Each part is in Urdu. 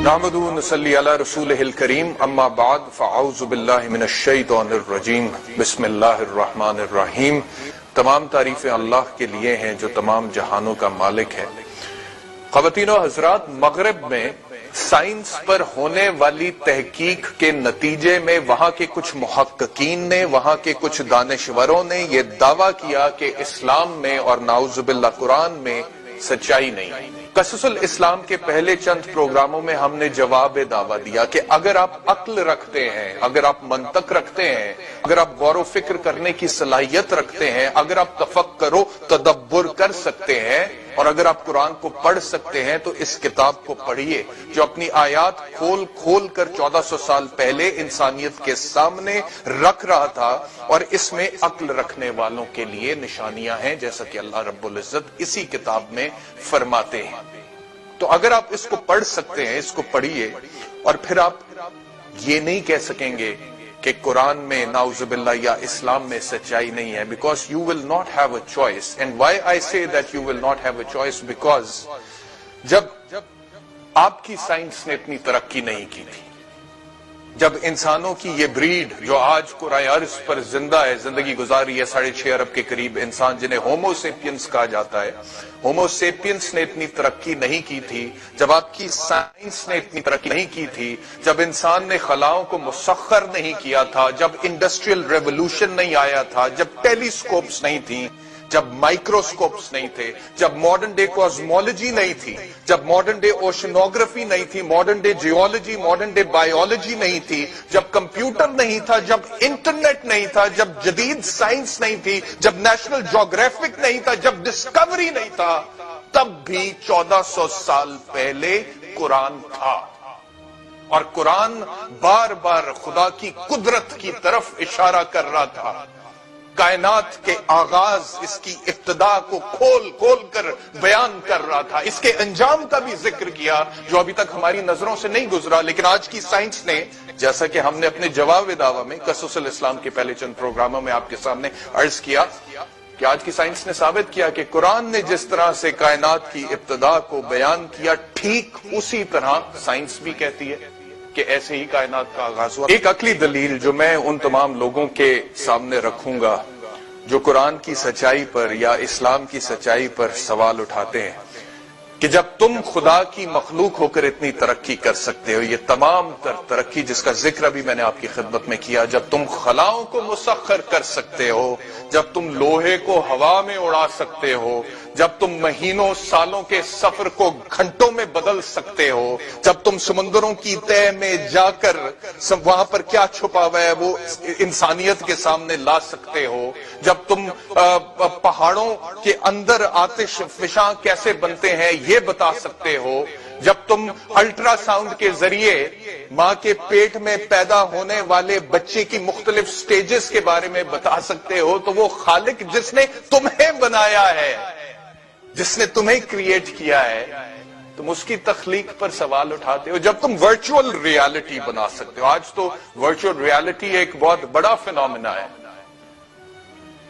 نحمدہ و نصلی علی رسولہ الکریم اما بعد فاعوذ باللہ من الشیطان الرجیم بسم اللہ الرحمن الرحیم۔ تمام تعریفیں اللہ کے لیے ہیں جو تمام جہانوں کا مالک ہے۔ خواتین و حضرات، مغرب میں سائنس پر ہونے والی تحقیق کے نتیجے میں وہاں کے کچھ محققین نے، وہاں کے کچھ دانشوروں نے یہ دعویٰ کیا کہ اسلام میں اور نعوذ باللہ قرآن میں سچائی نہیں۔ قصص الاسلام کے پہلے چند پروگراموں میں ہم نے جواب دعویٰ دیا کہ اگر آپ عقل رکھتے ہیں، اگر آپ منطق رکھتے ہیں، اگر آپ غور و فکر کرنے کی صلاحیت رکھتے ہیں، اگر آپ تفکر و تدبر کر سکتے ہیں اور اگر آپ قرآن کو پڑھ سکتے ہیں تو اس کتاب کو پڑھیے جو اپنی آیات کھول کھول کر 1400 سال پہلے انسانیت کے سامنے رکھ رہا تھا، اور اس میں عقل رکھنے والوں کے لیے نشانیاں ہیں جیسا کہ اللہ رب العزت اسی کتاب میں فرماتے ہیں۔ تو اگر آپ اس کو پڑھ سکتے ہیں، اس کو پڑھیے، اور پھر آپ یہ نہیں کہہ سکیں گے کہ قرآن میں نعوذ باللہ یا اسلام میں سچائی نہیں ہے، because you will not have a choice. And why I say that you will not have a choice? Because جب آپ کی سائنس نے اتنی ترقی نہیں کی تھی، جب انسانوں کی یہ بریڈ جو آج کرۂ ارض پر زندہ ہے، زندگی گزاری ہے 6.5 ارب کے قریب انسان جنہیں ہومو سیپینس کہا جاتا ہے، ہومو سیپینس نے اتنی ترقی نہیں کی تھی، جب آپ کی سائنس نے اتنی ترقی نہیں کی تھی، جب انسان نے خلاؤں کو مسخر نہیں کیا تھا، جب انڈسٹریل ریولوشن نہیں آیا تھا، جب ٹیلیسکوپس نہیں تھی، جب مائکروسکوپس نہیں تھے، جب ماڈرن ڈے کوزمولوجی نہیں تھی، جب ماڈرن ڈے اوشنوگرافی نہیں تھی، modern day geology, modern day biology نہیں تھی، جب کمپیوٹر نہیں تھا، جب انٹرنیٹ نہیں تھا، جب جدید سائنس نہیں تھی، جب نیشنل جیوگرافک نہیں تھا، جب ڈسکوری نہیں تھا، تب بھی 1400 سال پہلے قرآن تھا، اور قرآن بار بار خدا کی قدرت کی طرف اشارہ کر رہا تھا، کائنات کے آغاز، اس کی ابتدا کو کھول کھول کر بیان کر رہا تھا، اس کے انجام کا بھی ذکر کیا جو ابھی تک ہماری نظروں سے نہیں گزرا، لیکن آج کی سائنس نے، جیسا کہ ہم نے اپنے جواب دعویٰ میں قصص الاسلام کے پہلے چند پروگراموں میں آپ کے سامنے عرض کیا کہ آج کی سائنس نے ثابت کیا کہ قرآن نے جس طرح سے کائنات کی ابتدا کو بیان کیا، ٹھیک اسی طرح سائنس بھی کہتی ہے کہ ایسے ہی کائنات کا آغاز ہوا۔ ایک عقلی دلیل جو میں ان تمام لوگوں کے سامنے رکھوں گا جو قرآن کی سچائی پر یا اسلام کی سچائی پر سوال اٹھاتے ہیں کہ جب تم خدا کی مخلوق ہو کر اتنی ترقی کر سکتے ہو، یہ تمام ترقی جس کا ذکر ابھی میں نے آپ کی خدمت میں کیا، جب تم خلاؤں کو مسخر کر سکتے ہو، جب تم لوہے کو ہوا میں اڑا سکتے ہو، جب تم مہینوں سالوں کے سفر کو گھنٹوں میں بدل سکتے ہو، جب تم سمندروں کی تہہ میں جا کر وہاں پر کیا چھپا ہوا ہے وہ انسانیت کے سامنے لا سکتے ہو، جب تم پہاڑوں کے اندر آتش فشاں کیسے بنتے ہیں یہ بتا سکتے ہو، جب تم الٹرا ساؤنڈ کے ذریعے ماں کے پیٹ میں پیدا ہونے والے بچے کی مختلف سٹیجز کے بارے میں بتا سکتے ہو، تو وہ خالق جس نے تمہیں بنایا ہے، جس نے تمہیں کریٹ کیا ہے، تم اس کی تخلیق پر سوال اٹھاتے ہو۔ جب تم ورچوئل ریالٹی بنا سکتے ہو، آج تو ورچوئل ریالٹی ایک بہت بڑا فینومینا ہے،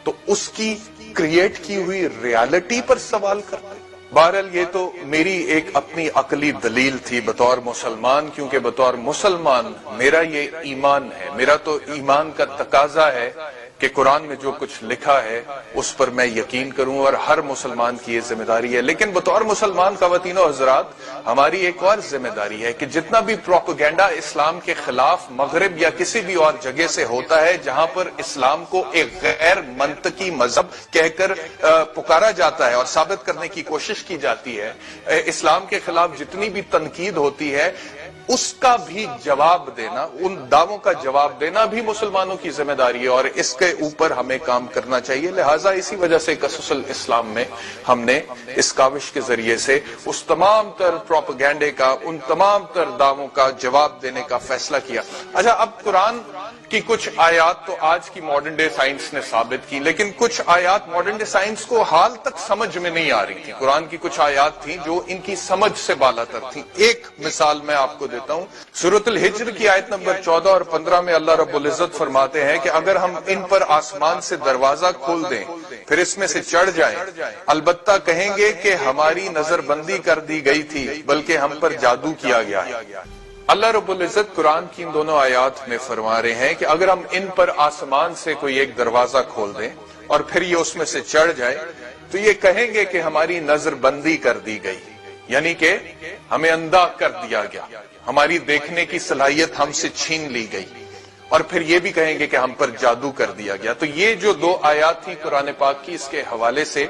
تو اس کی کریٹ کی ہوئی ریالٹی پر سوال کرتے ہو۔ بہرحال یہ تو میری ایک اپنی عقلی دلیل تھی بطور مسلمان، کیونکہ بطور مسلمان میرا یہ ایمان ہے، میرا تو ایمان کا تقاضا ہے کہ قرآن میں جو کچھ لکھا ہے اس پر میں یقین کروں، اور ہر مسلمان کی یہ ذمہ داری ہے۔ لیکن بطور مسلمان خواتین و حضرات، ہماری ایک اور ذمہ داری ہے کہ جتنا بھی پروپیگنڈا اسلام کے خلاف مغرب یا کسی بھی اور جگہ سے ہوتا ہے جہاں پر اسلام کو ایک غیر منطقی مذہب کہہ کر پکارا جاتا ہے اور ثابت کرنے کی کوشش کی جاتی ہے، اسلام کے خلاف جتنی بھی تنقید ہوتی ہے، اس کا بھی جواب دینا، ان دعووں کا جواب دینا بھی مسلمانوں کی ذمہ داری ہے، اور اس کے اوپر ہمیں کام کرنا چاہیے۔ لہٰذا اسی وجہ سے قصص الاسلام میں ہم نے اس کاوش کے ذریعے سے اس تمام تر پروپیگنڈے کا، ان تمام تر دعووں کا جواب دینے کا فیصلہ کیا۔ اچھا، اب قرآن کی کچھ آیات تو آج کی ماڈرن ڈے سائنس نے ثابت کی، لیکن کچھ آیات ماڈرن ڈے سائنس کو حال تک سمجھ میں نہیں آ رہی تھی۔ قرآن کی کچھ آیات تھیں جو ان کی سمجھ سے بالا تر تھیں۔ ایک مثال میں آپ کو دیتا ہوں، سورۃ الحجر کی آیت نمبر 14 اور 15 میں اللہ رب العزت فرماتے ہیں کہ اگر ہم ان پر آسمان سے دروازہ کھول دیں پھر اس میں سے چڑھ جائیں، البتہ کہیں گے کہ ہماری نظر بندی کر دی گئی تھی بلکہ ہم پر جادو کیا گیا ہے۔ اللہ رب العزت قرآن کی ان دونوں آیات میں فرما رہے ہیں کہ اگر ہم ان پر آسمان سے کوئی ایک دروازہ کھول دیں اور پھر یہ اس میں سے چڑھ جائے تو یہ کہیں گے کہ ہماری نظر بندی کر دی گئی، یعنی کہ ہمیں اندھا کر دیا گیا، ہماری دیکھنے کی صلاحیت ہم سے چھین لی گئی، اور پھر یہ بھی کہیں گے کہ ہم پر جادو کر دیا گیا۔ تو یہ جو دو آیات تھی قرآن پاک کی، اس کے حوالے سے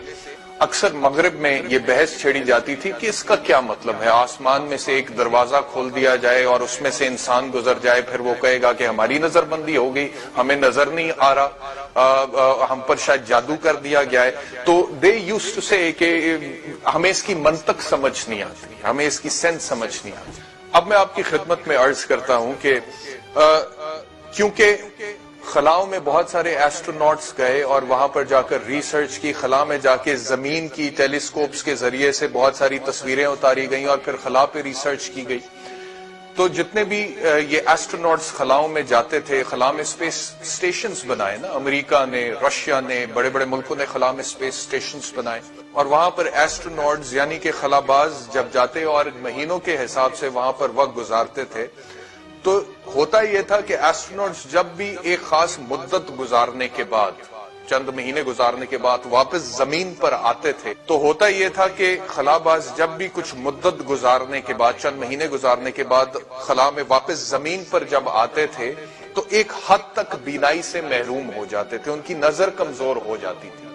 اکثر مغرب میں یہ بحث چھیڑی جاتی تھی کہ اس کا کیا مطلب ہے، آسمان میں سے ایک دروازہ کھول دیا جائے اور اس میں سے انسان گزر جائے، پھر وہ کہے گا کہ ہماری نظر بندی ہو گئی، ہمیں نظر نہیں آ رہا، ہم پر شاید جادو کر دیا گیا ہے۔ تو دے یوزڈ ٹو سے کہ ہمیں اس کی منطق سمجھ نہیں آتی، ہمیں اس کی سینس سمجھ نہیں آتی۔ اب میں آپ کی خدمت میں عرض کرتا ہوں کہ کیونکہ خلاؤں میں بہت سارے ایسٹروناٹس گئے اور وہاں پر جا کر ریسرچ کی، خلا میں جا کے زمین کی ٹیلیسکوپس کے ذریعے سے بہت ساری تصویریں اتاری گئیں اور پھر خلا پہ ریسرچ کی گئی، تو جتنے بھی یہ ایسٹروناٹس خلاؤں میں جاتے تھے، خلا میں اسپیس اسٹیشنز بنائے نا، امریکہ نے، رشیا نے، بڑے بڑے ملکوں نے خلا میں اسپیس اسٹیشنز بنائے، اور وہاں پر ایسٹروناٹس یعنی کہ خلا باز جب جاتے اور مہینوں کے حساب سے وہاں پر وقت گزارتے تھے، تو ہوتا یہ تھا کہ ایسٹروناٹس جب بھی ایک خاص مدت گزارنے کے بعد، چند مہینے گزارنے کے بعد واپس زمین پر آتے تھے، تو ہوتا یہ تھا کہ خلا باز جب بھی کچھ مدت گزارنے کے بعد، چند مہینے گزارنے کے بعد خلا میں واپس زمین پر جب آتے تھے تو ایک حد تک بینائی سے محروم ہو جاتے تھے، ان کی نظر کمزور ہو جاتی تھی۔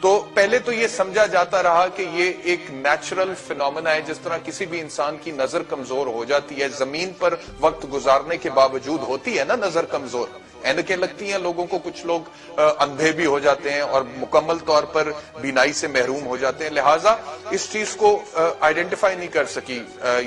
تو پہلے تو یہ سمجھا جاتا رہا کہ یہ ایک نیچرل فینومینا ہے، جس طرح کسی بھی انسان کی نظر کمزور ہو جاتی ہے، زمین پر وقت گزارنے کے باوجود ہوتی ہے نا نظر کمزور، اینکیں لگتی ہیں لوگوں کو، کچھ لوگ اندھے بھی ہو جاتے ہیں اور مکمل طور پر بینائی سے محروم ہو جاتے ہیں، لہٰذا اس چیز کو آئیڈینٹیفائی نہیں کر سکی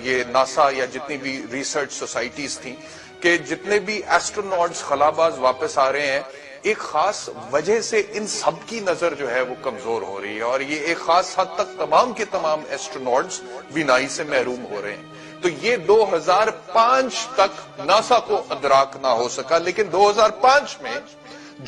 یہ ناسا یا جتنی بھی ریسرچ سوسائٹیز تھیں کہ جتنے بھی ایسٹروناٹس خلا باز واپس آ رہے ہیں، ایک خاص وجہ سے ان سب کی نظر جو ہے وہ کمزور ہو رہی ہے، اور یہ ایک خاص حد تک تمام کے تمام ایسٹروناٹس بینائی سے محروم ہو رہے ہیں۔ تو یہ 2005 تک ناسا کو ادراک نہ ہو سکا، لیکن 2005 میں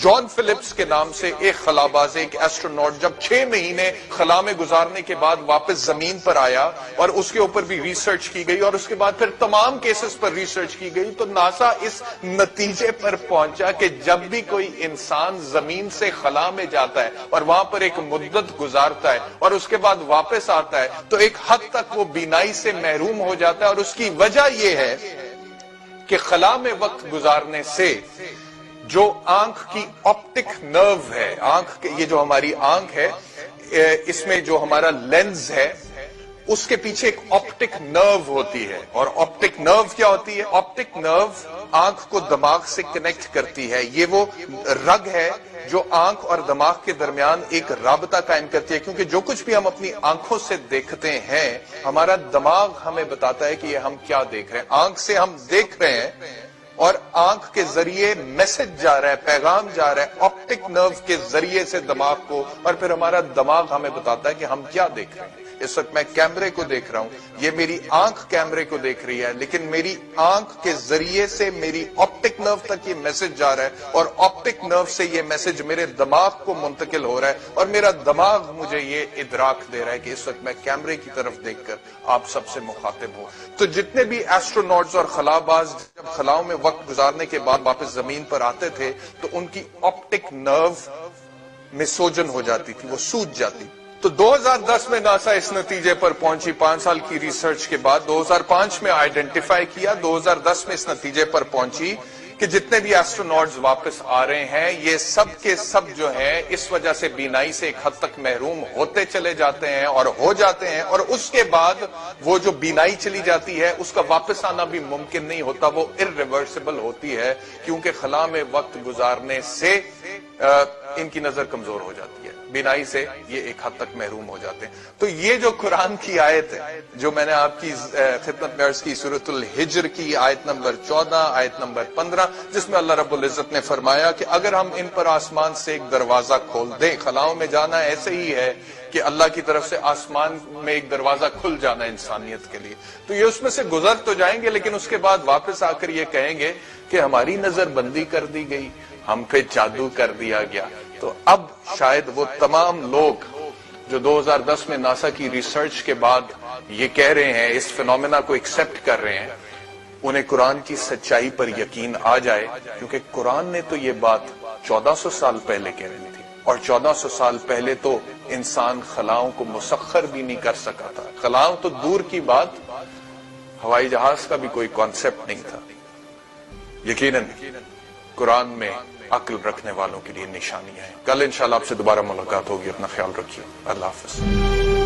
جان فلپس کے نام سے ایک خلا باز، ایک ایسٹروناٹ، جب 6 مہینے خلا میں گزارنے کے بعد واپس زمین پر آیا اور اس کے اوپر بھی ریسرچ کی گئی اور اس کے بعد پھر تمام کیسز پر ریسرچ کی گئی، تو ناسا اس نتیجے پر پہنچا کہ جب بھی کوئی انسان زمین سے خلا میں جاتا ہے اور وہاں پر ایک مدت گزارتا ہے اور اس کے بعد واپس آتا ہے تو ایک حد تک وہ بینائی سے محروم ہو جاتا ہے، اور اس کی وجہ یہ ہے کہ خلا میں وقت گزارنے سے جو آنکھ کی آپٹک نرو ہے، آنکھ یہ جو ہماری آنکھ ہے، اس میں جو ہمارا لینز ہے اس کے پیچھے ایک آپٹک نرو ہوتی ہے، اور آپٹک نرو کیا ہوتی ہے؟ آپٹک نرو آنکھ کو دماغ سے کنیکٹ کرتی ہے، یہ وہ رگ ہے جو آنکھ اور دماغ کے درمیان ایک رابطہ قائم کرتی ہے، کیونکہ جو کچھ بھی ہم اپنی آنکھوں سے دیکھتے ہیں ہمارا دماغ ہمیں بتاتا ہے کہ یہ ہم کیا دیکھ رہے ہیں، آنکھ سے ہم دیکھ رہے ہیں اور آنکھ کے ذریعے میسج جا رہا ہے، پیغام جا رہا ہے آپٹک نرو کے ذریعے سے دماغ کو، اور پھر ہمارا دماغ ہمیں بتاتا ہے کہ ہم کیا دیکھ رہے ہیں۔ اس وقت میں کیمرے کو دیکھ رہا ہوں، یہ میری آنکھ کیمرے کو دیکھ رہی ہے، لیکن میری آنکھ کے ذریعے سے میری آپٹک نرو تک یہ میسج جا رہا ہے، اور آپٹک نرو سے یہ میسج میرے دماغ کو منتقل ہو رہا ہے، اور میرا دماغ مجھے یہ ادراک دے رہا ہے کہ اس وقت میں کیمرے کی طرف دیکھ کر آپ سب سے مخاطب ہوں۔ تو جتنے بھی ایسٹروناٹس اور خلا باز جب خلاؤں میں وقت گزارنے کے بعد واپس زمین پر آتے تھے تو ان کی آپٹک نرو میں سوجن ہو جاتی تھی، وہ سوج جاتی۔ تو 2010 میں ناسا اس نتیجے پر پہنچی، 5 سال کی ریسرچ کے بعد 2005 میں آئیڈینٹیفائی کیا، 2010 میں اس نتیجے پر پہنچی کہ جتنے بھی ایسٹروناٹس واپس آ رہے ہیں یہ سب کے سب جو ہیں اس وجہ سے بینائی سے ایک حد تک محروم ہوتے چلے جاتے ہیں اور ہو جاتے ہیں، اور اس کے بعد وہ جو بینائی چلی جاتی ہے اس کا واپس آنا بھی ممکن نہیں ہوتا، وہ irreversible ہوتی ہے، کیونکہ خلا میں وقت گزارنے سے ان کی نظر کمزور ہو جاتی ہے، بینائی سے یہ ایک حد تک محروم ہو جاتے ہیں۔ تو یہ جو قرآن کی آیت ہے جو میں نے آپ کی خدمت میں عرض کی، سورۃ الحجر کی آیت نمبر 14 آیت نمبر 15، جس میں اللہ رب العزت نے فرمایا کہ اگر ہم ان پر آسمان سے ایک دروازہ کھول دیں، خلاؤں میں جانا ایسے ہی ہے کہ اللہ کی طرف سے آسمان میں ایک دروازہ کھل جانا انسانیت کے لیے، تو یہ اس میں سے گزر تو جائیں گے، لیکن اس کے بعد واپس آ کر یہ کہیں گے کہ ہماری نظر بندی کر دی گئی، ہم پہ جادو کر دیا گیا۔ تو اب شاید وہ تمام لوگ جو 2010 میں ناسا کی ریسرچ کے بعد یہ کہہ رہے ہیں، اس فینومینا کو ایکسپٹ کر رہے ہیں، انہیں قرآن کی سچائی پر یقین آ جائے، کیونکہ قرآن نے تو یہ بات 1400 سال پہلے کہہ رہی تھی، اور 1400 سال پہلے تو انسان خلاؤں کو مسخر بھی نہیں کر سکا تھا، خلاؤں تو دور کی بات، ہوائی جہاز کا بھی کوئی کانسیپٹ نہیں تھا۔ یقیناً قرآن میں عقل رکھنے والوں کے لیے نشانیاں ہیں۔ کل انشاءاللہ آپ سے دوبارہ ملاقات ہوگی، اپنا خیال رکھیے، اللہ حافظ۔